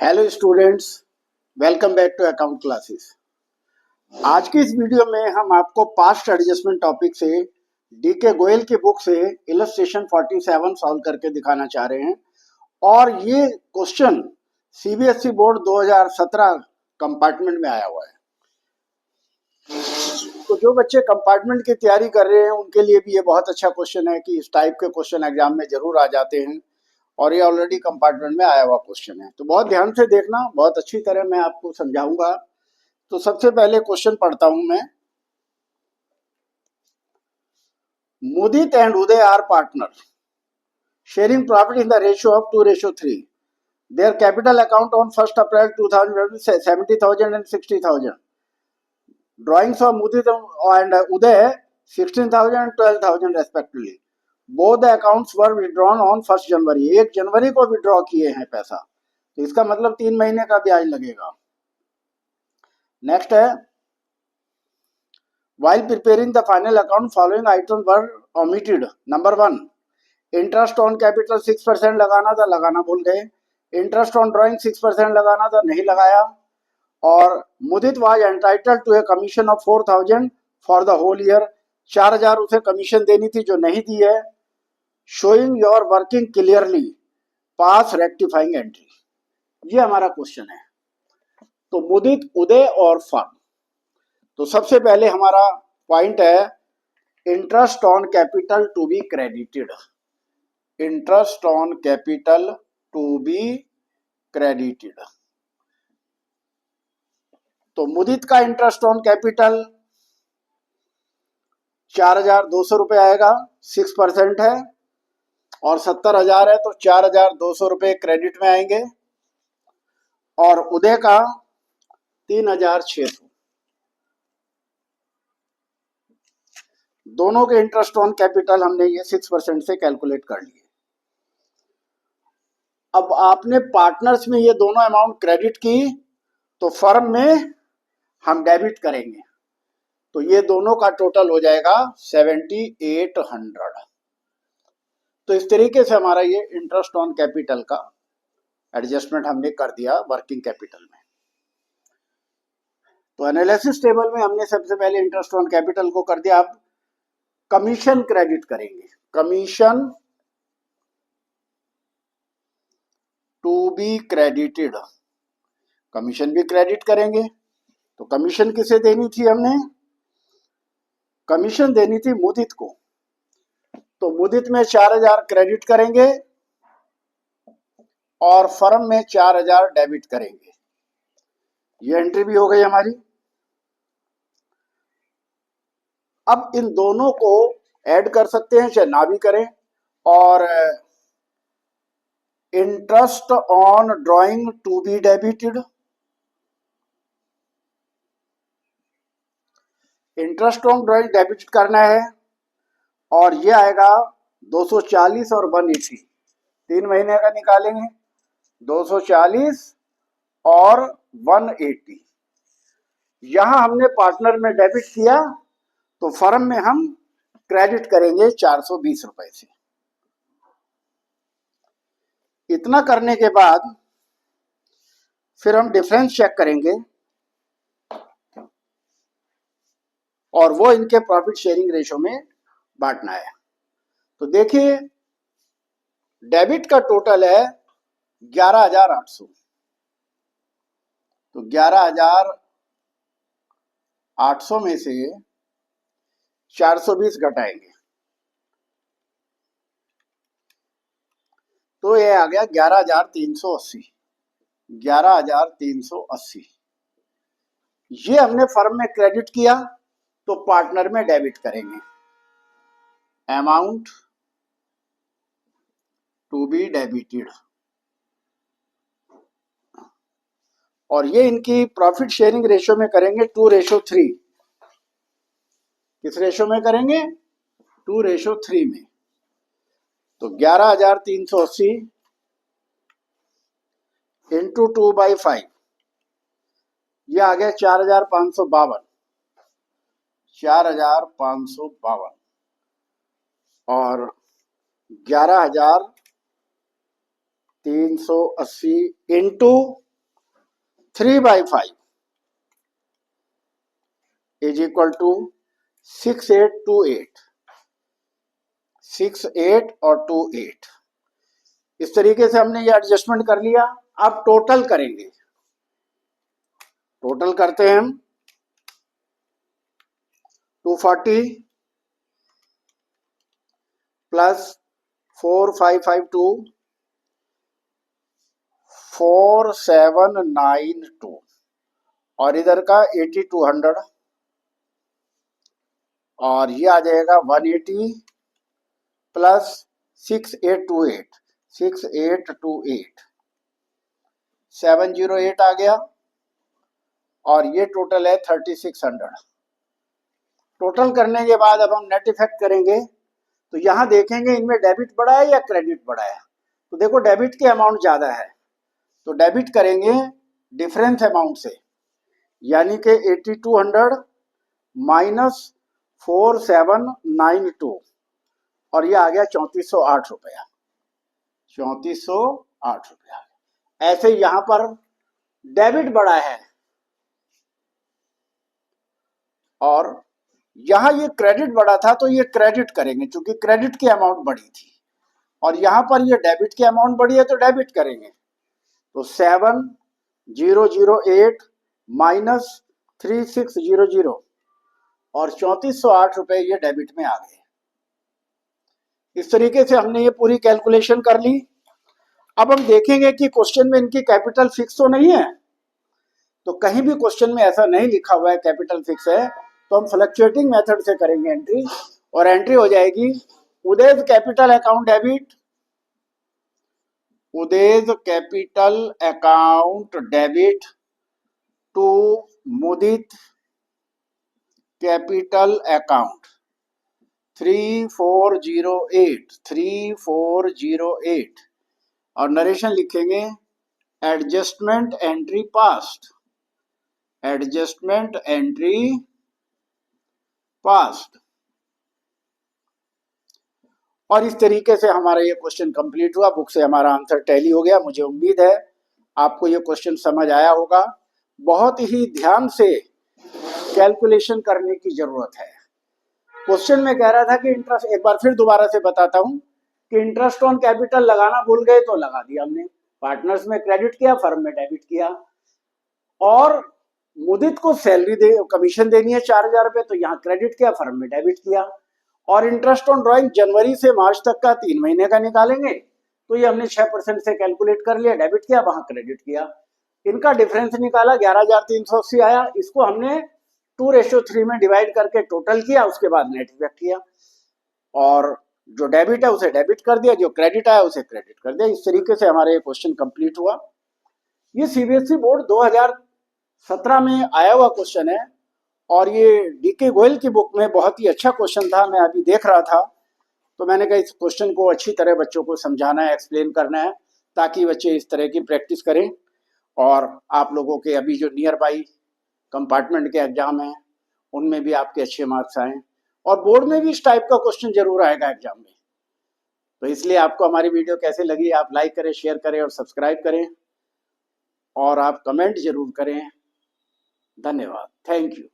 Hello students, welcome back to account classes. आज की इस वीडियो में हम आपको पास्ट एडजस्टमेंट टॉपिक से डीके गोयल की बुक से इलस्ट्रेशन 47 सॉल्व करके दिखाना चाह रहे हैं। और ये क्वेश्चन सीबीएसई बोर्ड 2017 कंपार्टमेंट में आया हुआ है। तो जो बच्चे कंपार्टमेंट की तैयारी कर रहे हैं उनके लिए भी ये बहुत अच्छा क्वेश्चन है कि इस टाइप के क्वेश्चन एग्जाम में जरूर आ जाते हैं और ये ऑलरेडी कंपार्टमेंट में आया हुआ क्वेश्चन है। तो बहुत ध्यान से देखना, बहुत अच्छी तरह मैं आपको समझाऊंगा। तो सबसे पहले क्वेश्चन पढ़ता हूं मैं। Mudit and Uday are partner sharing profit in the ratio of 2:3। Their capital account on 1 April 2020 70,000 and 60,000. Drawings of Mudit and Uday 16,000 and 12,000 respectively. Both the accounts were withdrawn on 1 जनवरी। 1 जनवरी को विड्रॉ किए हैं पैसा, तो इसका मतलब 3 महीने का ब्याज लगेगा। नेक्स्ट है, while preparing the final account following items were omitted. Number 1, interest on capital 6% लगाना था, लगाना भूल गए। इंटरेस्ट ऑन ड्राइंग 6% लगाना था, नहीं लगाया। और Mudit was entitled to a commission of 4,000 for the whole year. 4,000 उसे कमीशन देनी थी जो नहीं दी है। Showing your working clearly, pass rectifying entry. ये हमारा क्वेश्चन है। तो मुदित, उदय और फर्म। तो सबसे पहले हमारा पॉइंट है interest on capital to be credited. Interest on capital to be credited. तो मुदित का इंटरेस्ट ऑन कैपिटल 4,200 रुपये आएगा, 6% है, और 70,000 है तो 4,200 रुपये क्रेडिट में आएंगे। और उदय का 3,600। दोनों के इंटरेस्ट ऑन कैपिटल हमने ये 6% से कैलकुलेट कर लिए। अब आपने पार्टनर्स में ये दोनों अमाउंट क्रेडिट की तो फर्म में हम डेबिट करेंगे, तो ये दोनों का टोटल हो जाएगा 7,800। तो इस तरीके से हमारा ये इंटरेस्ट ऑन कैपिटल का एडजस्टमेंट हमने कर दिया वर्किंग कैपिटल में। तो एनालिसिस टेबल में हमने सबसे पहले इंटरेस्ट ऑन कैपिटल को कर दिया। अब कमीशन क्रेडिट करेंगे, commission to be credited. Commission भी क्रेडिट करेंगे। तो कमीशन किसे देनी थी हमने? कमीशन देनी थी मुदित को। तो मुदित में 4,000 क्रेडिट करेंगे और फर्म में 4,000 डेबिट करेंगे। ये एंट्री भी हो गई हमारी। अब इन दोनों को ऐड कर सकते हैं, चाहे ना भी करें। और interest on drawing to be debited, interest on drawing debit करना है, और ये आएगा 240 और 180। 3 महीने का निकालेंगे, 240 और 180। यहां हमने पार्टनर में डेबिट किया तो फर्म में हम क्रेडिट करेंगे 420 रुपए से। इतना करने के बाद फिर हम डिफरेंस चेक करेंगे और वो इनके प्रॉफिट शेयरिंग रेशो में बांटना है। तो देखिए, डेबिट का टोटल है 11,800। तो 11,800 में से 420 घटाएंगे तो ये आ गया 11,380। 11,380 ये हमने फर्म में क्रेडिट किया तो पार्टनर में डेबिट करेंगे। Amount to be debited. और ये इनकी प्रॉफिट शेयरिंग रेशो में करेंगे 2:3। किस रेशो में करेंगे? 2:3 में। तो 11,380 इंटू 2/5, ये आ गया 4,552। 4,552 और 11,380 इंटू 3/5 इज इक्वल टू 6828, 68 और 28। इस तरीके से हमने ये एडजस्टमेंट कर लिया। अब टोटल करेंगे, टोटल करते हैं हम। 240 प्लस 4552 4792 और इधर का 8200 और ये आ जाएगा 180 प्लस 6828 708 आ गया और ये टोटल है 3600। टोटल करने के बाद अब हम नेट इफेक्ट करेंगे तो यहाँ देखेंगे इनमें डेबिट बढ़ा है या क्रेडिट बढ़ा है। तो देखो डेबिट के अमाउंट ज़्यादा है तो डेबिट करेंगे डिफरेंस अमाउंट से, यानी कि 8200 माइनस 4792 और ये आ गया 3408 रुपया, 3408 रुपया। ऐसे यहाँ पर डेबिट बढ़ा है और यहाँ ये क्रेडिट बढ़ा था तो ये क्रेडिट करेंगे क्योंकि क्रेडिट की अमाउंट बढ़ी थी और यहाँ पर ये डेबिट की अमाउंट बढ़ी है तो डेबिट करेंगे। तो 7008 माइनस 3600 और 3408 रुपए ये डेबिट में आ गए। इस तरीके से हमने ये पूरी कैलकुलेशन कर ली। अब हम देखेंगे कि क्वेश्चन में इनकी कैपिटल फिक्स तो नहीं है। तो कहीं भी क्वेश्चन में ऐसा नहीं लिखा हुआ है कैपिटल फिक्स है तो हम फ्लक्चुएटिंग मेथड से करेंगे एंट्री और एंट्री हो जाएगी Uday's capital account debit, Uday's capital account debit to Mudit capital account 3408 और नरेशन लिखेंगे adjustment entry passed, adjustment entry passed. और इस तरीके से हमारा ये क्वेश्चन कंप्लीट हुआ। बुक से हमारा आंसर टैली हो गया। मुझे उम्मीद है आपको ये क्वेश्चन समझ आया होगा। बहुत ही ध्यान से कैलकुलेशन करने की जरूरत है। क्वेश्चन में कह रहा था कि इंटरेस्ट, एक बार फिर दोबारा से बताता हूं कि इंटरेस्ट ऑन कैपिटल लगाना भूल गए तो लगा दिया हमने। पार्टनर्स में क्रेडिट किया, फर्म में डेबिट किया और मुदित को सैलरी दे कमीशन देनी है 4000 रुपए तो यहाँ क्रेडिट किया, फर्म में डेबिट किया। और इंटरेस्ट ऑन ड्राइंग जनवरी से मार्च तक का 3 महीने का निकालेंगे तो ये हमने 6% से कैलकुलेट कर लिया, डेबिट किया, वहां क्रेडिट किया। इनका डिफरेंस निकाला 11380 आया। इसको हमने 2:3 में डिवाइड करके टोटल किया, उसके बाद नेट इफेक्ट किया और जो डेबिट है उसे डेबिट कर दिया, जो क्रेडिट आया उसे क्रेडिट कर दिया। इस तरीके से हमारा ये क्वेश्चन कंप्लीट हुआ। ये सीबीएसई बोर्ड 2017 में आया हुआ क्वेश्चन है और ये डीके गोयल की बुक में बहुत ही अच्छा क्वेश्चन था। मैं अभी देख रहा था तो मैंने कहा इस क्वेश्चन को अच्छी तरह बच्चों को समझाना है, एक्सप्लेन करना है ताकि बच्चे इस तरह की प्रैक्टिस करें और आप लोगों के अभी जो नियर बाई कंपार्टमेंट के एग्जाम हैं उनमें भी आपके अच्छे मार्क्स आएँ और बोर्ड में भी इस टाइप का क्वेश्चन जरूर आएगा एग्जाम में। तो इसलिए आपको हमारी वीडियो कैसे लगी आप लाइक करें, शेयर करें और सब्सक्राइब करें और आप कमेंट जरूर करें। धन्यवाद, थैंक यू।